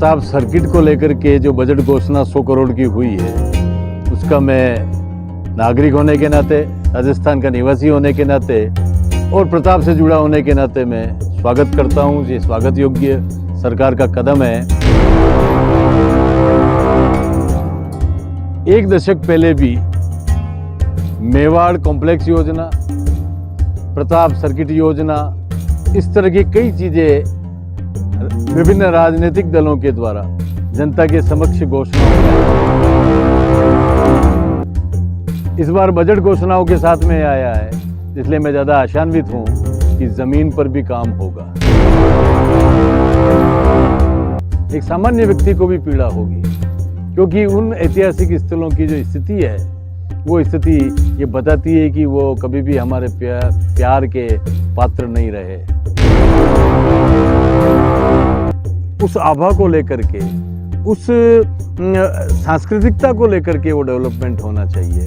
Pratap circuit को लेकर के जो बजट घोषणा 100 करोड़ की हुई है, उसका मैं नागरिक होने के नाते, राजस्थान का निवासी होने के नाते और प्रताप से जुड़ा होने के नाते मैं स्वागत करता हूँ। ये स्वागत योग्य सरकार का कदम है। एक दशक पहले भी मेवाड़ कॉम्प्लेक्स योजना, प्रताप सर्किट योजना, इस तरह की कई चीज़ें विभिन्न राजनीतिक दलों के द्वारा जनता के समक्ष घोषणा हुई। इस बार बजट घोषणाओं के साथ में आया है, इसलिए मैं ज़्यादा आशान्वित हूँ कि ज़मीन पर भी काम होगा। एक सामान्य व्यक्ति को भी पीड़ा होगी, क्योंकि उन ऐतिहासिक स्थलों की जो स्थिति है, वो स्थिति ये बताती है कि वो कभी भी हमारे प्यार के पात्र नहीं रहे। उस आभा को लेकर के, उस सांस्कृतिकता को लेकर के वो डेवलपमेंट होना चाहिए।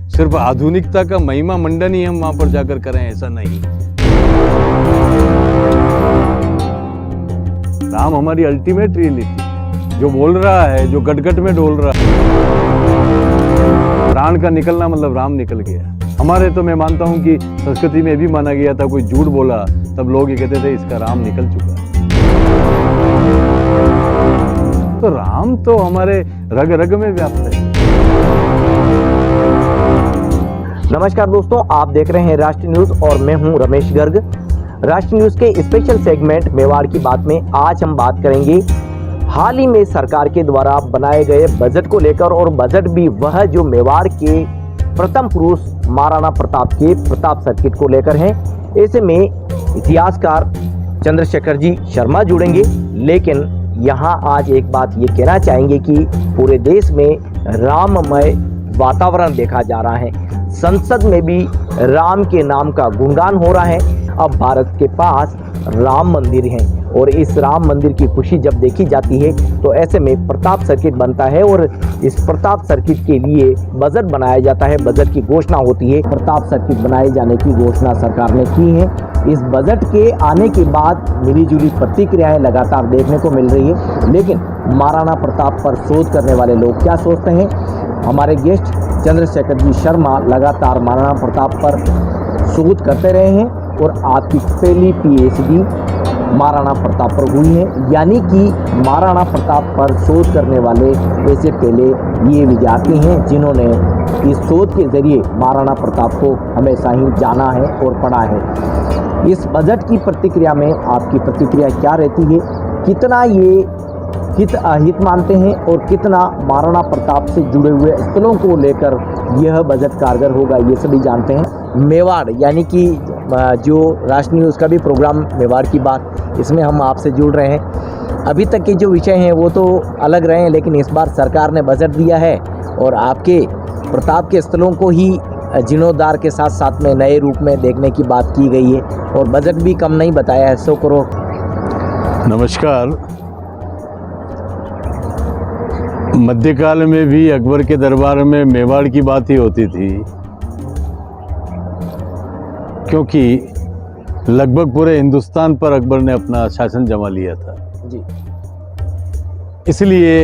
सिर्फ आधुनिकता का महिमा मंडन ही हम वहाँ पर जाकर करें, ऐसा नहीं। राम हमारी अल्टीमेट रियलिटी, जो बोल रहा है, जो गटगट में डोल रहा है, प्राण का निकलना मतलब राम निकल गया। हमारे तो मैं मानता हूँ कि संस्कृति में भी माना गया था, कोई झूठ बोला तब लोग ये कहते थे इसका राम निकल चुका है। तो राम तो हमारे रग रग में व्याप्त है। नमस्कार दोस्तों, आप देख रहे हैं राष्ट्रीय न्यूज और मैं हूं रमेश गर्ग। राष्ट्रीय न्यूज के स्पेशल सेगमेंट मेवाड़ की बात में आज हम बात करेंगे हाल ही में सरकार के द्वारा बनाए गए बजट को लेकर, और बजट भी वह जो मेवाड़ के प्रथम पुरुष महाराणा प्रताप के प्रताप सर्किट को लेकर है। ऐसे में इतिहासकार चंद्रशेखर जी शर्मा जुड़ेंगे, लेकिन यहाँ आज एक बात ये कहना चाहेंगे कि पूरे देश में राममय वातावरण देखा जा रहा है। संसद में भी राम के नाम का गुणगान हो रहा है। अब भारत के पास राम मंदिर है और इस राम मंदिर की खुशी जब देखी जाती है तो ऐसे में प्रताप सर्किट बनता है और इस प्रताप सर्किट के लिए बजट बनाया जाता है। बजट की घोषणा होती है। प्रताप सर्किट बनाए जाने की घोषणा सरकार ने की है। इस बजट के आने के बाद मिलीजुली प्रतिक्रियाएं लगातार देखने को मिल रही है, लेकिन महाराणा प्रताप पर शोध करने वाले लोग क्या सोचते हैं? हमारे गेस्ट चंद्रशेखर जी शर्मा लगातार महाराणा प्रताप पर शोध करते रहे हैं और आपकी पहली पीएचडी महाराणा प्रताप पर हुई है, यानी कि महाराणा प्रताप पर शोध करने वाले ऐसे पहले ये विद्यार्थी हैं जिन्होंने इस शोध के जरिए महाराणा प्रताप को हमेशा ही जाना है और पढ़ा है। इस बजट की प्रतिक्रिया में आपकी प्रतिक्रिया क्या रहती है? कितना ये हित अहित मानते हैं और कितना महाराणा प्रताप से जुड़े हुए स्थलों को लेकर यह बजट कारगर होगा, ये सभी जानते हैं। मेवाड़ यानी कि जो राष्ट्रीय न्यूज़ का भी प्रोग्राम मेवाड़ की बात, इसमें हम आपसे जुड़ रहे हैं। अभी तक के जो विषय हैं वो तो अलग रहे हैं, लेकिन इस बार सरकार ने बजट दिया है और आपके प्रताप के स्थलों को ही जीर्णोद्धार के साथ साथ में नए रूप में देखने की बात की गई है और बजट भी कम नहीं बताया है, 100 करोड़। नमस्कार। मध्यकाल में भी अकबर के दरबार में मेवाड़ की बात ही होती थी, क्योंकि लगभग पूरे हिंदुस्तान पर अकबर ने अपना शासन जमा लिया था जी। इसलिए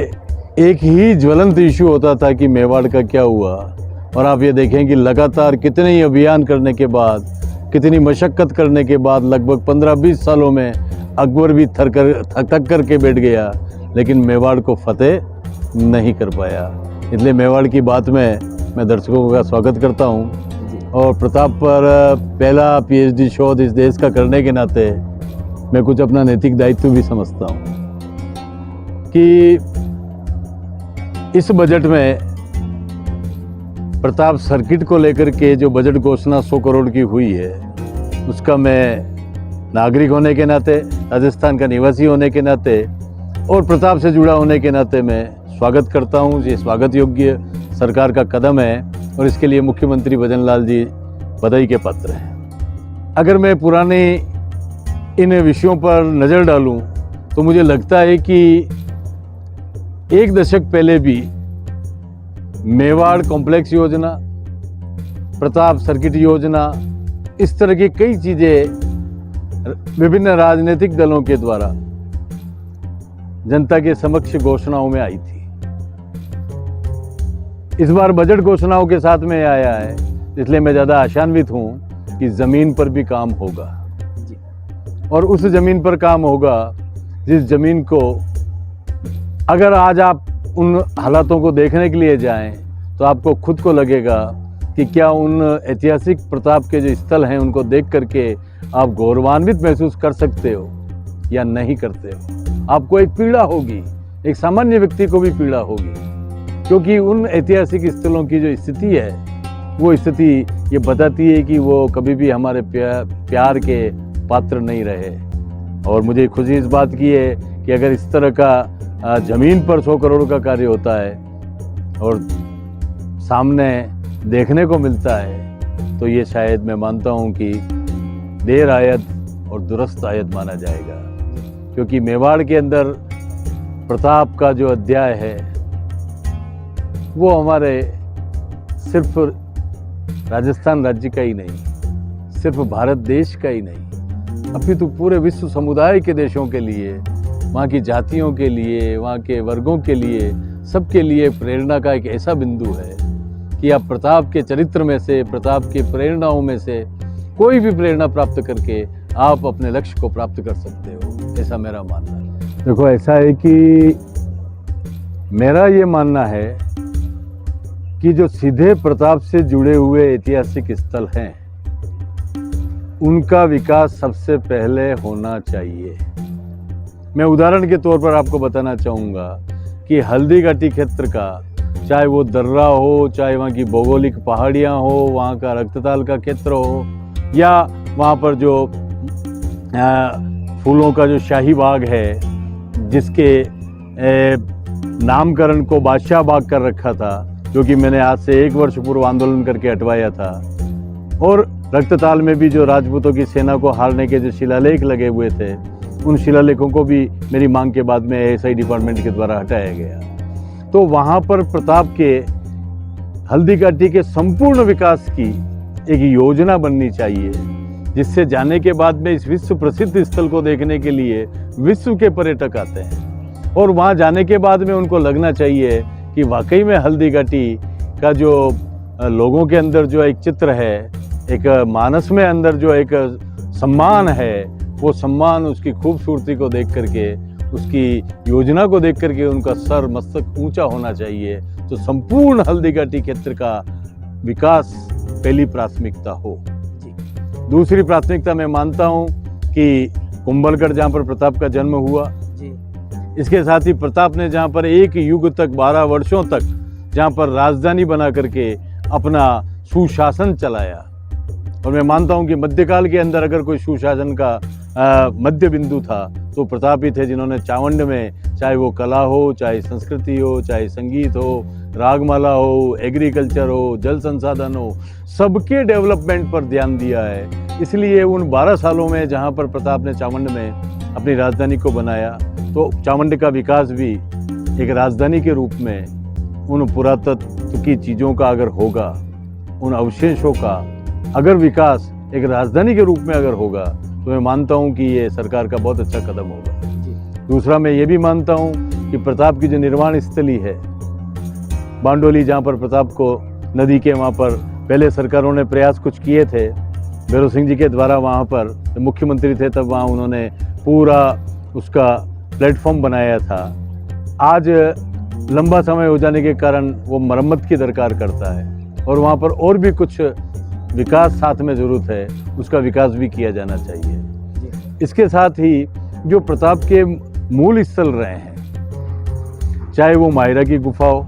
एक ही ज्वलंत इशू होता था कि मेवाड़ का क्या हुआ। और आप ये देखें कि लगातार कितने ही अभियान करने के बाद, कितनी मशक्क़त करने के बाद लगभग 15-20 सालों में अकबर भी थक करके बैठ गया, लेकिन मेवाड़ को फतेह नहीं कर पाया। इसलिए मेवाड़ की बात में मैं दर्शकों का स्वागत करता हूं और प्रताप पर पहला पीएचडी शोध इस देश का करने के नाते मैं कुछ अपना नैतिक दायित्व भी समझता हूं कि इस बजट में प्रताप सर्किट को लेकर के जो बजट घोषणा 100 करोड़ की हुई है, उसका मैं नागरिक होने के नाते, राजस्थान का निवासी होने के नाते और प्रताप से जुड़ा होने के नाते मैं स्वागत करता हूँ। ये स्वागत योग्य सरकार का कदम है और इसके लिए मुख्यमंत्री भजन लाल जी बधाई के पात्र हैं। अगर मैं पुराने इन विषयों पर नज़र डालूं तो मुझे लगता है कि एक दशक पहले भी मेवाड़ कॉम्प्लेक्स योजना, प्रताप सर्किट योजना, इस तरह की कई चीज़ें विभिन्न राजनीतिक दलों के द्वारा जनता के समक्ष घोषणाओं में आई थी। इस बार बजट घोषणाओं के साथ में आया है, इसलिए मैं ज़्यादा आशान्वित हूँ कि ज़मीन पर भी काम होगा और उस ज़मीन पर काम होगा जिस ज़मीन को अगर आज आप उन हालातों को देखने के लिए जाएं तो आपको खुद को लगेगा कि क्या उन ऐतिहासिक प्रताप के जो स्थल हैं उनको देख करके आप गौरवान्वित महसूस कर सकते हो या नहीं करते हो। आपको एक पीड़ा होगी, एक सामान्य व्यक्ति को भी पीड़ा होगी, क्योंकि उन ऐतिहासिक स्थलों की जो स्थिति है वो स्थिति ये बताती है कि वो कभी भी हमारे प्यार के पात्र नहीं रहे। और मुझे खुशी इस बात की है कि अगर इस तरह का ज़मीन पर 100 करोड़ का कार्य होता है और सामने देखने को मिलता है तो ये शायद मैं मानता हूँ कि देर आयत और दुरुस्त आयत माना जाएगा, क्योंकि मेवाड़ के अंदर प्रताप का जो अध्याय है वो हमारे सिर्फ राजस्थान राज्य का ही नहीं, सिर्फ भारत देश का ही नहीं, अपितु पूरे विश्व समुदाय के देशों के लिए, वहाँ की जातियों के लिए, वहाँ के वर्गों के लिए, सबके लिए प्रेरणा का एक ऐसा बिंदु है कि आप प्रताप के चरित्र में से, प्रताप की प्रेरणाओं में से कोई भी प्रेरणा प्राप्त करके आप अपने लक्ष्य को प्राप्त कर सकते हो, ऐसा मेरा मानना है। देखो, ऐसा है कि मेरा ये मानना है कि जो सीधे प्रताप से जुड़े हुए ऐतिहासिक स्थल हैं उनका विकास सबसे पहले होना चाहिए। मैं उदाहरण के तौर पर आपको बताना चाहूँगा कि हल्दी घाटी क्षेत्र का, चाहे वो दर्रा हो, चाहे वहाँ की भौगोलिक पहाड़ियाँ हो, वहाँ का रक्तताल का क्षेत्र हो, या वहाँ पर जो फूलों का जो शाही बाग है जिसके नामकरण को बादशाह बाग कर रखा था, जो कि मैंने आज से 1 वर्ष पूर्व आंदोलन करके हटवाया था, और रक्तताल में भी जो राजपूतों की सेना को हारने के जो शिलालेख लगे हुए थे उन शिलालेखों को भी मेरी मांग के बाद में एएसआई डिपार्टमेंट के द्वारा हटाया गया। तो वहाँ पर प्रताप के हल्दी घाटी के संपूर्ण विकास की एक योजना बननी चाहिए, जिससे जाने के बाद में इस विश्व प्रसिद्ध स्थल को देखने के लिए विश्व के पर्यटक आते हैं और वहाँ जाने के बाद में उनको लगना चाहिए कि वाकई में हल्दी घाटी का जो लोगों के अंदर जो एक चित्र है, एक मानस में अंदर जो एक सम्मान है, वो सम्मान उसकी खूबसूरती को देख करके, उसकी योजना को देख करके उनका सर मस्तक ऊंचा होना चाहिए। तो संपूर्ण हल्दी घाटी क्षेत्र का विकास पहली प्राथमिकता हो। दूसरी प्राथमिकता मैं मानता हूँ कि कुंभलगढ़, जहाँ पर प्रताप का जन्म हुआ, इसके साथ ही प्रताप ने जहाँ पर एक युग तक 12 वर्षों तक जहाँ पर राजधानी बना करके अपना सुशासन चलाया, और मैं मानता हूँ कि मध्यकाल के अंदर अगर कोई सुशासन का मध्य बिंदु था तो प्रताप ही थे, जिन्होंने चावंड में चाहे वो कला हो, चाहे संस्कृति हो, चाहे संगीत हो, रागमाला हो, एग्रीकल्चर हो, जल संसाधन हो, सबके डेवलपमेंट पर ध्यान दिया है। इसलिए उन 12 सालों में जहाँ पर प्रताप ने चावंड में अपनी राजधानी को बनाया, तो चावंड का विकास भी एक राजधानी के रूप में उन पुरातत्व की चीज़ों का अगर होगा, उन अवशेषों का अगर विकास एक राजधानी के रूप में अगर होगा, तो मैं मानता हूँ कि ये सरकार का बहुत अच्छा कदम होगा। दूसरा, मैं ये भी मानता हूँ कि प्रताप की जो निर्वाण स्थली है बांडोली, जहाँ पर प्रताप को नदी के वहाँ पर पहले सरकारों ने प्रयास कुछ किए थे, भैरव सिंह जी के द्वारा वहाँ पर मुख्यमंत्री थे तब वहाँ उन्होंने पूरा उसका प्लेटफॉर्म बनाया था। आज लंबा समय हो जाने के कारण वो मरम्मत की दरकार करता है और वहाँ पर और भी कुछ विकास साथ में ज़रूरत है, उसका विकास भी किया जाना चाहिए। इसके साथ ही जो प्रताप के मूल स्थल रहे हैं, चाहे वो मायरा की गुफा हो,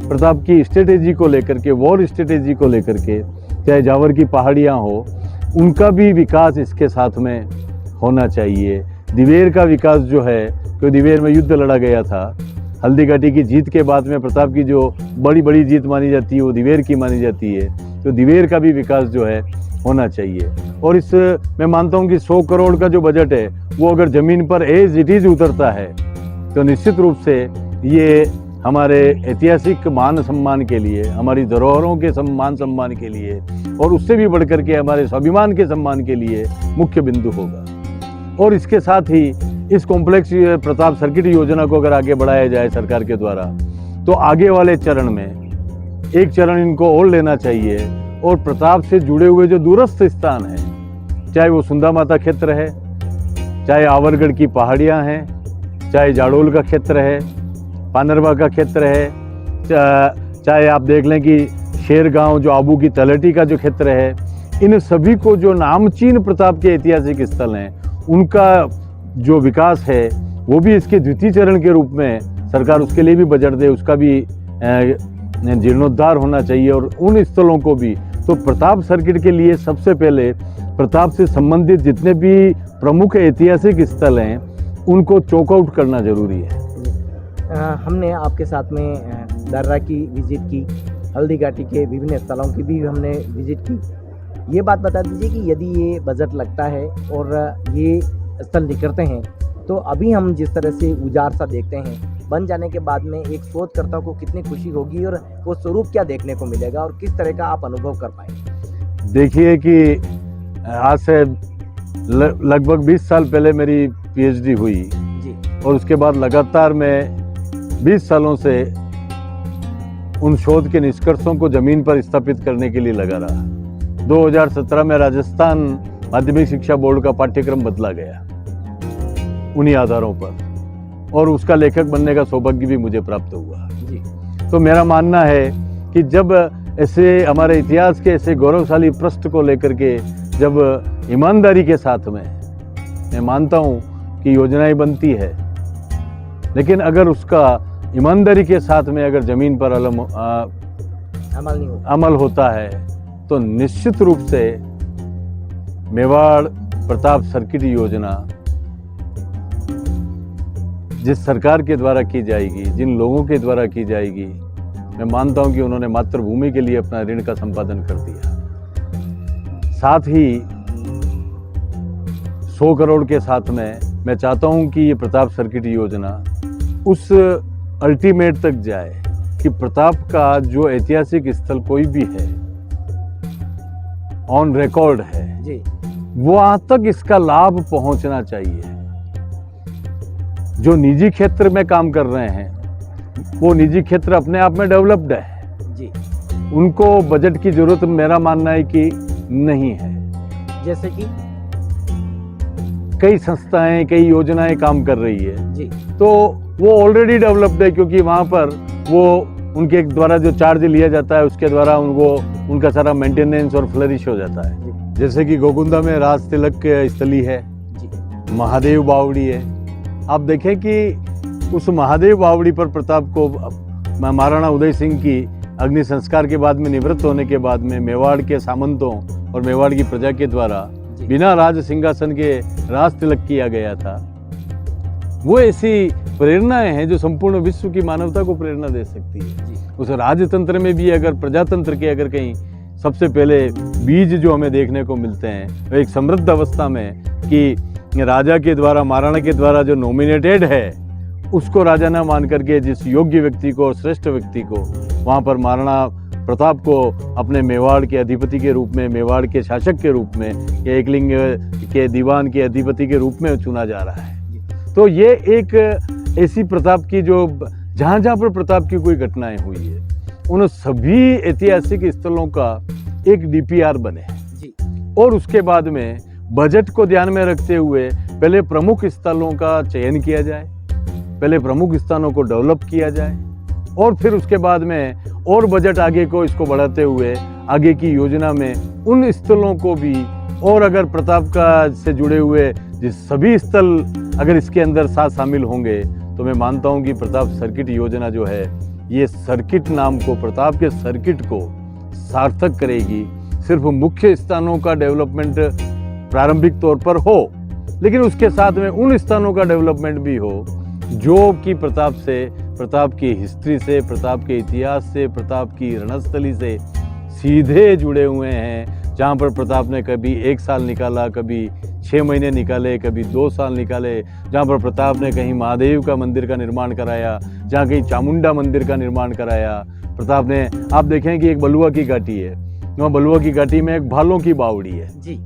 प्रताप की स्ट्रेटेजी को लेकर के, वॉर स्ट्रेटेजी को लेकर के, चाहे जावर की पहाड़ियाँ हो, उनका भी विकास इसके साथ में होना चाहिए। दिवेर का विकास जो है, क्योंकि दिवेर में युद्ध लड़ा गया था, हल्दी घाटी की जीत के बाद में प्रताप की जो बड़ी बड़ी जीत मानी जाती है वो दिवेर की मानी जाती है, तो दिवेर का भी विकास जो है होना चाहिए। और इस मैं मानता हूँ कि 100 करोड़ का जो बजट है वो अगर ज़मीन पर एज इट इज़ उतरता है तो निश्चित रूप से ये हमारे ऐतिहासिक मान सम्मान के लिए, हमारी धरोहरों के मान सम्मान के लिए, और उससे भी बढ़कर के हमारे स्वाभिमान के सम्मान के लिए मुख्य बिंदु होगा। और इसके साथ ही इस कॉम्प्लेक्स प्रताप सर्किट योजना को अगर आगे बढ़ाया जाए सरकार के द्वारा, तो आगे वाले चरण में एक चरण इनको और लेना चाहिए और प्रताप से जुड़े हुए जो दूरस्थ स्थान हैं, चाहे वो सुंदा माता क्षेत्र है, चाहे आवरगढ़ की पहाड़ियाँ हैं, चाहे जाडोल का क्षेत्र है, पानरवा का क्षेत्र है, चाहे आप देख लें कि शेरगांव जो आबू की तलहटी का जो क्षेत्र है, इन सभी को जो नामचीन प्रताप के ऐतिहासिक स्थल हैं, उनका जो विकास है वो भी इसके द्वितीय चरण के रूप में सरकार उसके लिए भी बजट दे, उसका भी जीर्णोद्धार होना चाहिए। और उन स्थलों को भी, तो प्रताप सर्किट के लिए सबसे पहले प्रताप से संबंधित जितने भी प्रमुख ऐतिहासिक स्थल हैं उनको चौकआउट करना जरूरी है। हमने आपके साथ में दर्रा की विजिट की, हल्दी घाटी के विभिन्न स्थलों की भी हमने विजिट की। ये बात बता दीजिए कि यदि ये बजट लगता है और ये स्थल निकलते हैं, तो अभी हम जिस तरह से उजाड़ सा देखते हैं, बन जाने के बाद में एक शोधकर्ता को कितनी खुशी होगी और वो स्वरूप क्या देखने को मिलेगा और किस तरह का आप अनुभव कर पाएंगे? देखिए कि आज से लगभग 20 साल पहले मेरी पीएचडी हुई जी। और उसके बाद लगातार मैं 20 सालों से उन शोध के निष्कर्षों को जमीन पर स्थापित करने के लिए लगा रहा। 2017 में राजस्थान माध्यमिक शिक्षा बोर्ड का पाठ्यक्रम बदला गया उन्हीं आधारों पर, और उसका लेखक बनने का सौभाग्य भी मुझे प्राप्त हुआ जी। तो मेरा मानना है कि जब ऐसे हमारे इतिहास के ऐसे गौरवशाली पृष्ठ को लेकर के जब ईमानदारी के साथ में, मैं मानता हूँ कि योजनाएं बनती है, लेकिन अगर उसका ईमानदारी के साथ में अगर ज़मीन पर अमल होता है तो निश्चित रूप से मेवाड़ प्रताप सर्किट योजना जिस सरकार के द्वारा की जाएगी, जिन लोगों के द्वारा की जाएगी, मैं मानता हूं कि उन्होंने मातृभूमि के लिए अपना ऋण का संपादन कर दिया। साथ ही 100 करोड़ के साथ में मैं चाहता हूं कि ये प्रताप सर्किट योजना उस अल्टीमेट तक जाए कि प्रताप का जो ऐतिहासिक स्थल कोई भी है, ऑन रिकॉर्ड है जी, वहां तक इसका लाभ पहुंचना चाहिए। जो निजी क्षेत्र में काम कर रहे हैं वो निजी क्षेत्र अपने आप में डेवलप्ड है जी, उनको बजट की जरूरत मेरा मानना है कि नहीं है। जैसे कि कई संस्थाएं, कई योजनाएं काम कर रही है जी, तो वो ऑलरेडी डेवलप्ड है, क्योंकि वहाँ पर वो उनके द्वारा जो चार्ज लिया जाता है उसके द्वारा उनको उनका सारा मेंटेनेंस और फ्लरिश हो जाता है। जैसे कि गोकुंदा में राज तिलक स्थली है जी, महादेव बावड़ी है। आप देखें कि उस महादेव बावड़ी पर प्रताप को महाराणा उदय सिंह की अग्नि संस्कार के बाद में निवृत्त होने के बाद में मेवाड़ के सामंतों और मेवाड़ की प्रजा के द्वारा बिना राज सिंहासन के राज तिलक किया गया था। वो ऐसी प्रेरणाएं हैं जो संपूर्ण विश्व की मानवता को प्रेरणा दे सकती है। उस राजतंत्र में भी अगर प्रजातंत्र के अगर कहीं सबसे पहले बीज जो हमें देखने को मिलते हैं वो एक समृद्ध अवस्था में कि राजा के द्वारा, महाराणा के द्वारा जो नॉमिनेटेड है उसको राजा न मान करके जिस योग्य व्यक्ति को, श्रेष्ठ व्यक्ति को वहाँ पर महाराणा प्रताप को अपने मेवाड़ के अधिपति के रूप में, मेवाड़ के शासक के रूप में, या एकलिंग के दीवान के अधिपति के रूप में चुना जा रहा है। तो ये एक ऐसी प्रताप की जो जहाँ जहाँ पर प्रताप की कोई घटनाएं हुई है उन सभी ऐतिहासिक स्थलों का एक डीपीआर बने जी, और उसके बाद में बजट को ध्यान में रखते हुए पहले प्रमुख स्थलों का चयन किया जाए, पहले प्रमुख स्थानों को डेवलप किया जाए और फिर उसके बाद में और बजट आगे को इसको बढ़ाते हुए आगे की योजना में उन स्थलों को भी, और अगर प्रताप का से जुड़े हुए जिस सभी स्थल अगर इसके अंदर साथ शामिल होंगे तो मैं मानता हूं कि प्रताप सर्किट योजना जो है ये सर्किट नाम को, प्रताप के सर्किट को सार्थक करेगी। सिर्फ मुख्य स्थानों का डेवलपमेंट प्रारंभिक तौर पर हो, लेकिन उसके साथ में उन स्थानों का डेवलपमेंट भी हो जो कि प्रताप से, प्रताप की हिस्ट्री से, प्रताप के इतिहास से, प्रताप की रणस्थली से सीधे जुड़े हुए हैं। जहाँ पर प्रताप ने कभी 1 साल निकाला, कभी 6 महीने निकाले, कभी 2 साल निकाले, जहाँ पर प्रताप ने कहीं महादेव का मंदिर का निर्माण कराया, जहाँ कहीं चामुंडा मंदिर का निर्माण कराया। प्रताप ने, आप देखें कि एक बलुआ की घाटी है, वहाँ बलुआ की घाटी में एक भालों की बावड़ी है जी,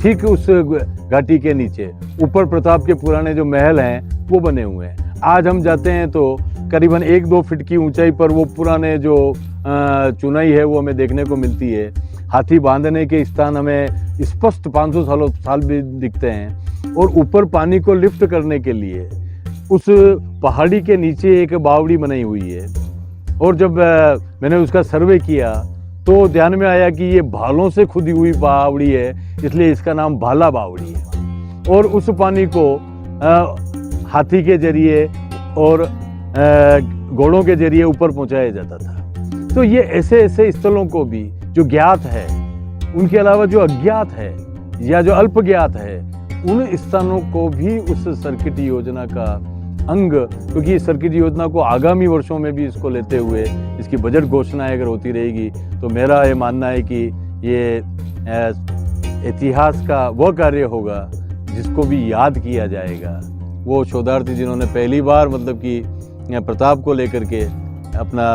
ठीक उस घाटी के नीचे। ऊपर प्रताप के पुराने जो महल हैं वो बने हुए हैं। आज हम जाते हैं तो करीबन 1-2 फीट की ऊंचाई पर वो पुराने जो चुनाई है वो हमें देखने को मिलती है। हाथी बांधने के स्थान हमें स्पष्ट 500 साल भी दिखते हैं। और ऊपर पानी को लिफ्ट करने के लिए उस पहाड़ी के नीचे एक बावड़ी बनाई हुई है। और जब मैंने उसका सर्वे किया तो ध्यान में आया कि ये भालों से खुदी हुई बावड़ी है, इसलिए इसका नाम भाला बावड़ी है। और उस पानी को हाथी के जरिए और घोड़ों के जरिए ऊपर पहुंचाया जाता था। तो ये ऐसे ऐसे स्थलों को भी जो ज्ञात है, उनके अलावा जो अज्ञात है या जो अल्प ज्ञात है, उन स्थानों को भी उस सर्किट योजना का अंग, क्योंकि इस सर्किट योजना को आगामी वर्षों में भी इसको लेते हुए इसकी बजट घोषणाएं अगर होती रहेगी तो मेरा ये मानना है कि ये इतिहास का वह कार्य होगा जिसको भी याद किया जाएगा। वो शोधार्थी जिन्होंने पहली बार मतलब कि प्रताप को लेकर के अपना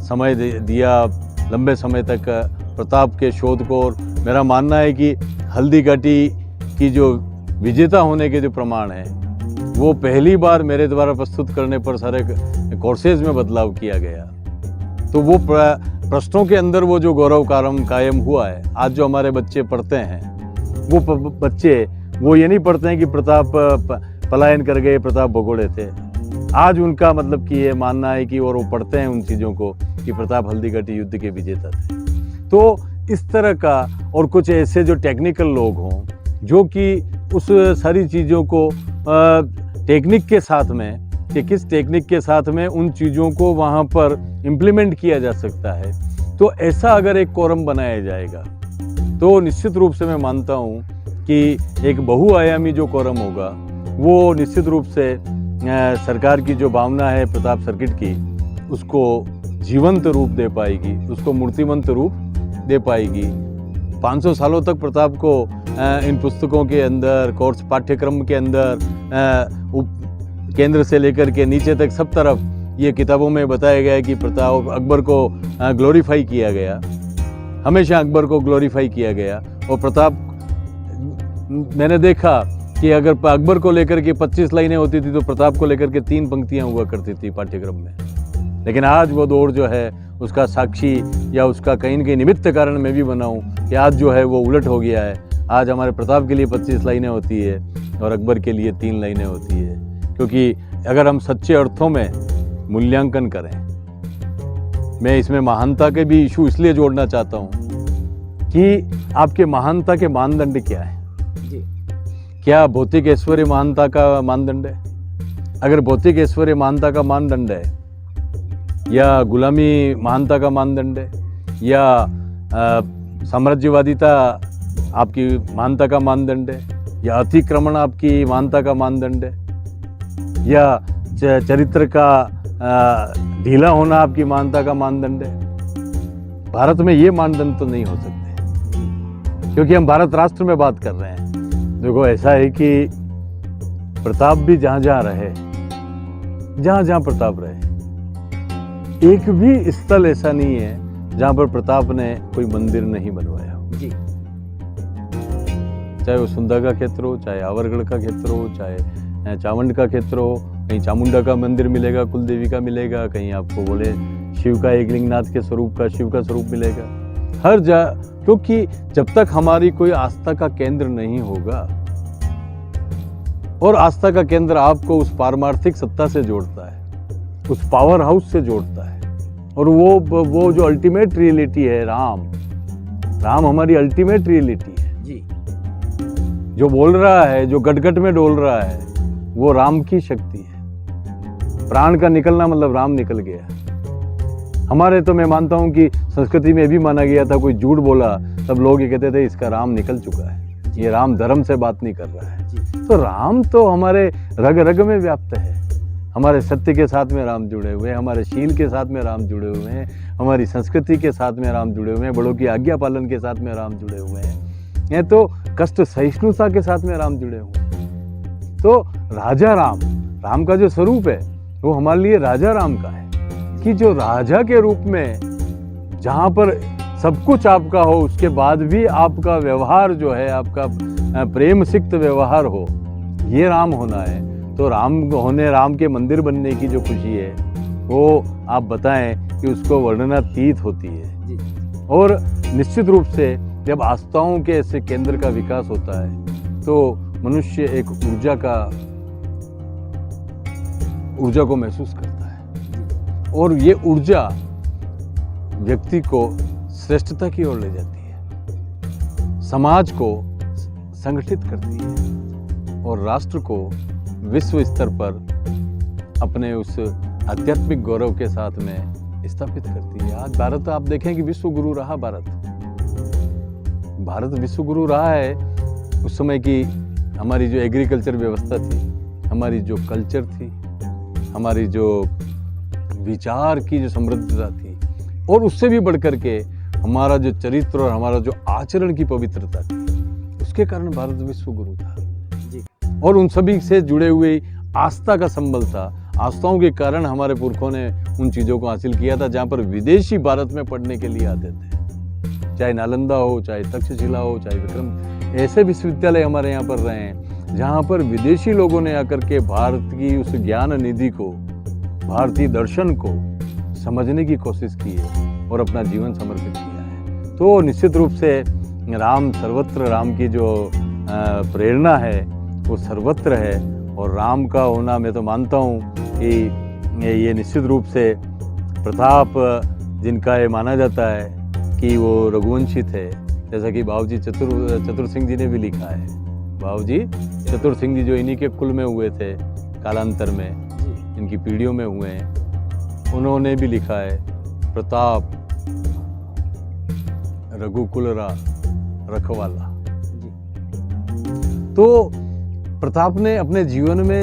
समय दिया, लंबे समय तक प्रताप के शोध को। और मेरा मानना है कि हल्दी घाटी की जो विजेता होने के जो प्रमाण हैं वो पहली बार मेरे द्वारा प्रस्तुत करने पर सारे कोर्सेज में बदलाव किया गया। तो वो प्रश्नों के अंदर वो जो गौरव कायम हुआ है। आज जो हमारे बच्चे पढ़ते हैं वो बच्चे वो ये नहीं पढ़ते हैं कि प्रताप पलायन कर गए, प्रताप भगोड़े थे। आज उनका मतलब कि ये मानना है कि और वो पढ़ते हैं उन चीज़ों को कि प्रताप हल्दी घाटी युद्ध के विजेता थे। तो इस तरह का और कुछ ऐसे जो टेक्निकल लोग हों जो कि उस सारी चीज़ों को टेक्निक के साथ में, कि किस टेक्निक के साथ में उन चीज़ों को वहाँ पर इम्प्लीमेंट किया जा सकता है, तो ऐसा अगर एक कोरम बनाया जाएगा तो निश्चित रूप से मैं मानता हूँ कि एक बहुआयामी जो कोरम होगा वो निश्चित रूप से सरकार की जो भावना है प्रताप सर्किट की, उसको जीवंत रूप दे पाएगी, उसको मूर्तिमंत रूप दे पाएगी। 500 सालों तक प्रताप को इन पुस्तकों के अंदर, कोर्स पाठ्यक्रम के अंदर, केंद्र से लेकर के नीचे तक सब तरफ ये किताबों में बताया गया है कि प्रताप अकबर को ग्लोरीफाई किया गया, हमेशा अकबर को ग्लोरीफाई किया गया। और प्रताप, मैंने देखा कि अगर अकबर को लेकर के 25 लाइनें होती थी तो प्रताप को लेकर के 3 पंक्तियां हुआ करती थी पाठ्यक्रम में। लेकिन आज वो दौर जो है उसका साक्षी या उसका कहीं न कहीं निमित्त कारण मैं भी बनाऊं कि आज जो है वो उलट हो गया है। आज हमारे प्रताप के लिए 25 लाइनें होती है और अकबर के लिए 3 लाइनें होती है। क्योंकि अगर हम सच्चे अर्थों में मूल्यांकन करें, मैं इसमें महानता के भी इशू इसलिए जोड़ना चाहता हूँ कि आपके महानता के मानदंड क्या है। क्या भौतिक ऐश्वर्य महानता का मानदंड है? अगर भौतिक ऐश्वर्य महानता का मानदंड है, या गुलामी महानता का मानदंड है, या साम्राज्यवादिता आपकी महानता का मानदंड है, या अतिक्रमण आपकी महानता का मानदंड है, या चरित्र का ढीला होना आपकी महानता का मानदंड है, भारत में ये मानदंड तो नहीं हो सकते, क्योंकि हम भारत राष्ट्र में बात कर रहे हैं। देखो, ऐसा है कि प्रताप भी जहाँ जहाँ रहे, जहाँ जहाँ प्रताप रहे, एक भी स्थल ऐसा नहीं है जहाँ पर प्रताप ने कोई मंदिर नहीं बनवाया जी। चाहे वो सुंदा का क्षेत्र हो, चाहे आवरगढ़ का क्षेत्र हो, चाहे चावंड का क्षेत्र हो, कहीं चामुंडा का मंदिर मिलेगा, कुलदेवी का मिलेगा, कहीं आपको बोले शिव का, एक लिंगनाथ के स्वरूप का शिव का स्वरूप मिलेगा। हर क्योंकि जब तक हमारी कोई आस्था का केंद्र नहीं होगा, और आस्था का केंद्र आपको उस पारमार्थिक सत्ता से जोड़ता है, उस पावर हाउस से जोड़ता है, और वो जो अल्टीमेट रियलिटी है राम हमारी अल्टीमेट रियलिटी है जी। जो बोल रहा है, जो गट में डोल रहा है, वो राम की शक्ति है। प्राण का निकलना मतलब राम निकल गया। हमारे तो मैं मानता हूं कि संस्कृति में भी माना गया था, कोई झूठ बोला तब लोग ये कहते थे इसका राम निकल चुका है, ये राम धर्म से बात नहीं कर रहा है। तो राम तो हमारे रग रग में व्याप्त है। हमारे सत्य के साथ में राम जुड़े हुए हैं, हमारे शील के साथ में राम जुड़े हुए हैं, हमारी संस्कृति के साथ में राम जुड़े हुए हैं, बड़ों की आज्ञा पालन के साथ में राम जुड़े हुए हैं, तो कष्ट सहिष्णुता के साथ में राम जुड़े हुए हैं। तो राजा राम का जो स्वरूप है वो हमारे लिए राजा राम का है, कि जो राजा के रूप में जहाँ पर सब कुछ आपका हो, उसके बाद भी आपका व्यवहार जो है, आपका प्रेम सिक्त व्यवहार हो, ये राम होना है। तो राम के मंदिर बनने की जो खुशी है वो आप बताएं कि उसको वर्णनातीत होती है। और निश्चित रूप से जब आस्थाओं के ऐसे केंद्र का विकास होता है तो मनुष्य एक ऊर्जा को महसूस करता है, और ये ऊर्जा व्यक्ति को श्रेष्ठता की ओर ले जाती है, समाज को संगठित करती है और राष्ट्र को विश्व स्तर पर अपने उस आध्यात्मिक गौरव के साथ में स्थापित करती है। आज भारत आप देखें कि विश्व गुरु रहा भारत विश्व गुरु रहा है। उस समय की हमारी जो एग्रीकल्चर व्यवस्था थी, हमारी जो कल्चर थी, हमारी जो विचार की जो समृद्धता थी, और उससे भी बढ़कर के हमारा जो चरित्र और हमारा जो आचरण की पवित्रता थी, उसके कारण भारत विश्व गुरु था जी। और उन सभी से जुड़े हुए आस्था का संबल था। आस्थाओं के कारण हमारे पुरखों ने उन चीज़ों को हासिल किया था जहाँ पर विदेशी भारत में पढ़ने के लिए आते थे, चाहे नालंदा हो, चाहे तक्षशिला हो, चाहे विक्रम, ऐसे विश्वविद्यालय हमारे यहाँ पर रहे हैं जहाँ पर विदेशी लोगों ने आकर के भारत की उस ज्ञान निधि को, भारतीय दर्शन को समझने की कोशिश की है और अपना जीवन समर्पित किया है। तो निश्चित रूप से राम सर्वत्र, राम की जो प्रेरणा है वो सर्वत्र है, और राम का होना मैं तो मानता हूँ कि ये निश्चित रूप से प्रताप जिनका ये माना जाता है कि वो रघुवंशी थे, जैसा कि बाबूजी चतुर सिंह जी ने भी लिखा है। बाबूजी चतुर सिंह जी जो इन्हीं के कुल में हुए थे, कालांतर में इनकी पीढ़ियों में हुए हैं, उन्होंने भी लिखा है प्रताप रघुकुल रखवाला। तो प्रताप ने अपने जीवन में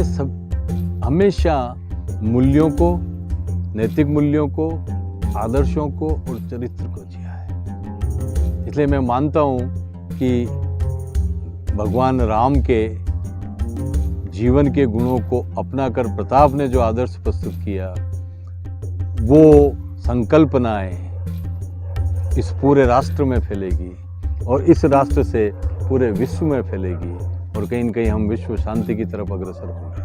हमेशा मूल्यों को, नैतिक मूल्यों को, आदर्शों को और चरित्र को जिया है। इसलिए मैं मानता हूँ कि भगवान राम के जीवन के गुणों को अपनाकर प्रताप ने जो आदर्श प्रस्तुत किया, वो संकल्पनाएं इस पूरे राष्ट्र में फैलेगी और इस राष्ट्र से पूरे विश्व में फैलेगी, और कहीं न कहीं हम विश्व शांति की तरफ अग्रसर होंगे।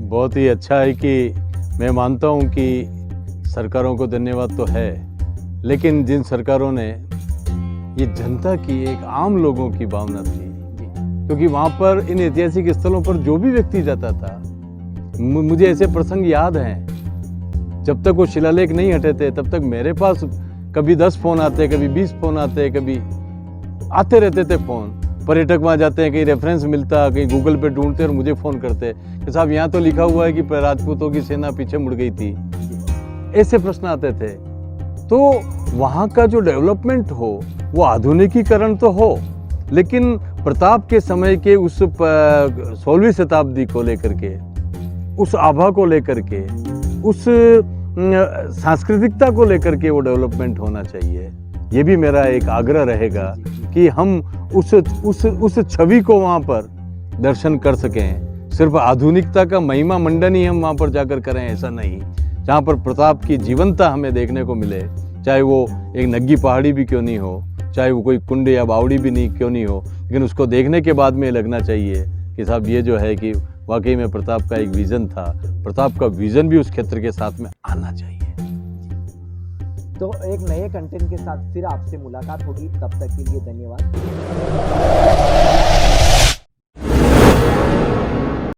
बहुत ही अच्छा है कि मैं मानता हूँ कि सरकारों को धन्यवाद तो है, लेकिन जिन सरकारों ने ये जनता की, एक आम लोगों की भावना थी, क्योंकि वहाँ पर इन ऐतिहासिक स्थलों पर जो भी व्यक्ति जाता था, मुझे ऐसे प्रसंग याद हैं, जब तक वो शिलालेख नहीं हटे थे तब तक मेरे पास कभी 10 फ़ोन आते, कभी 20 फ़ोन आते, कभी आते रहते थे फ़ोन। पर्यटक वहाँ जाते हैं, कहीं रेफरेंस मिलता, कहीं गूगल पे ढूंढते और मुझे फ़ोन करते कि साहब यहाँ तो लिखा हुआ है कि राजपूतों की सेना पीछे मुड़ गई थी। ऐसे प्रश्न आते थे। तो वहाँ का जो डेवलपमेंट हो, वो आधुनिकीकरण तो हो, लेकिन प्रताप के समय के उस 16वीं शताब्दी को लेकर के, उस आभा को लेकर के, उस सांस्कृतिकता को लेकर के वो डेवलपमेंट होना चाहिए। ये भी मेरा एक आग्रह रहेगा कि हम उस छवि को वहाँ पर दर्शन कर सकें। सिर्फ आधुनिकता का महिमा मंडन ही हम वहाँ पर जाकर करें, ऐसा नहीं। जहाँ पर प्रताप की जीवंतता हमें देखने को मिले, चाहे वो एक नग्गी पहाड़ी भी क्यों नहीं हो, चाहे वो कोई कुंड या बावड़ी भी नहीं क्यों नहीं हो, लेकिन उसको देखने के बाद में लगना चाहिए कि साहब ये जो है कि वाकई में प्रताप का एक विज़न था, प्रताप का विज़न भी उस क्षेत्र के साथ में आना चाहिए। तो एक नए कंटेंट के साथ फिर आपसे मुलाकात होगी, तब तक के लिए धन्यवाद।